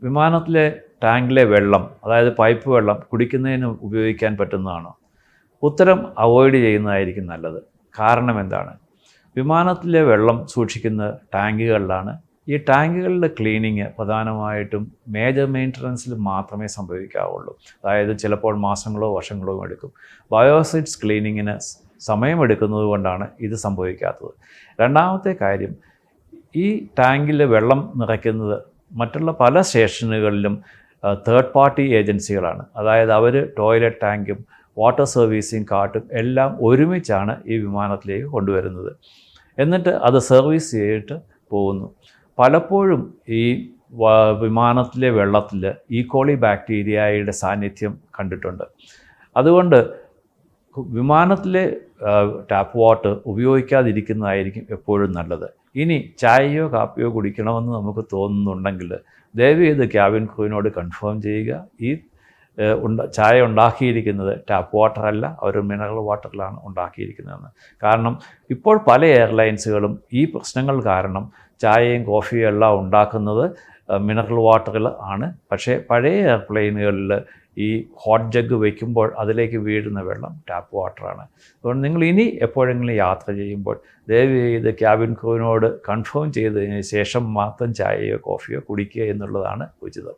വിമാനത്തിലെ ടാങ്കിലെ വെള്ളം, അതായത് പൈപ്പ് വെള്ളം കുടിക്കുന്നതിന് ഉപയോഗിക്കാൻ പറ്റുന്നതാണോ? ഉത്തരം അവോയ്ഡ് ചെയ്യുന്നതായിരിക്കും നല്ലത്. കാരണം എന്താണ്? വിമാനത്തിലെ വെള്ളം സൂക്ഷിക്കുന്ന ടാങ്കുകളിലാണ്. ഈ ടാങ്കുകളുടെ ക്ലീനിങ് പ്രധാനമായിട്ടും മേജർ മെയിൻ്റനൻസിൽ മാത്രമേ സംഭവിക്കാവുള്ളൂ. അതായത് ചിലപ്പോൾ മാസങ്ങളോ വർഷങ്ങളോ എടുക്കും. ബയോസിഡ്സ് ക്ലീനിങ്ങിന് സമയമെടുക്കുന്നത് കൊണ്ടാണ് ഇത് സംഭവിക്കാത്തത്. രണ്ടാമത്തെ കാര്യം, ഈ ടാങ്കിൽ വെള്ളം നിറയ്ക്കുന്നത് മറ്റുള്ള പല സ്റ്റേഷനുകളിലും തേർഡ് പാർട്ടി ഏജൻസികളാണ്. അതായത് അവർ ടോയ്ലറ്റ് ടാങ്കും വാട്ടർ സർവീസിങ് കാർട്ടും എല്ലാം ഒരുമിച്ചാണ് ഈ വിമാനത്തിലേക്ക് കൊണ്ടുവരുന്നത്. എന്നിട്ട് അത് സർവീസ് ചെയ്തിട്ട് പോകുന്നു. പലപ്പോഴും ഈ വിമാനത്തിലെ വെള്ളത്തിൽ ഈക്കോളി ബാക്ടീരിയയുടെ സാന്നിധ്യം കണ്ടിട്ടുണ്ട്. അതുകൊണ്ട് വിമാനത്തിലെ ടാപ്പ് വാട്ടർ ഉപയോഗിക്കാതിരിക്കുന്നതായിരിക്കും എപ്പോഴും നല്ലത്. ഇനി ചായയോ കാപ്പിയോ കുടിക്കണമെന്ന് നമുക്ക് തോന്നുന്നുണ്ടെങ്കിൽ ദയവ് ചെയ്ത് ക്യാബിൻ ക്രൂവിനോട് കൺഫേം ചെയ്യുക. ഈ ചായ ഉണ്ടാക്കിയിരിക്കുന്നത് ടാപ്പ് വാട്ടർ അല്ല, അവർ മിനറൽ വാട്ടറിലാണ് ഉണ്ടാക്കിയിരിക്കുന്നതെന്ന്. കാരണം ഇപ്പോൾ പല എയർലൈൻസുകളും ഈ പ്രശ്നങ്ങൾ കാരണം ചായയും കോഫിയും എല്ലാം ഉണ്ടാക്കുന്നത് മിനറൽ വാട്ടറിൽ ആണ്. പക്ഷേ പഴയ എയർപ്ലെയിനുകളിൽ ഈ ഹോട്ട് ജഗ് വയ്ക്കുമ്പോൾ അതിലേക്ക് വീഴുന്ന വെള്ളം ടാപ്പ് വാട്ടറാണ്. അതുകൊണ്ട് നിങ്ങൾ ഇനി എപ്പോഴെങ്കിലും യാത്ര ചെയ്യുമ്പോൾ ദയവ് ചെയ്ത് ക്യാബിൻ ക്രൂവിനോട് കൺഫേം ചെയ്തതിന് ശേഷം മാത്രം ചായയോ കോഫിയോ കുടിക്കുക എന്നുള്ളതാണ് ഉചിതം.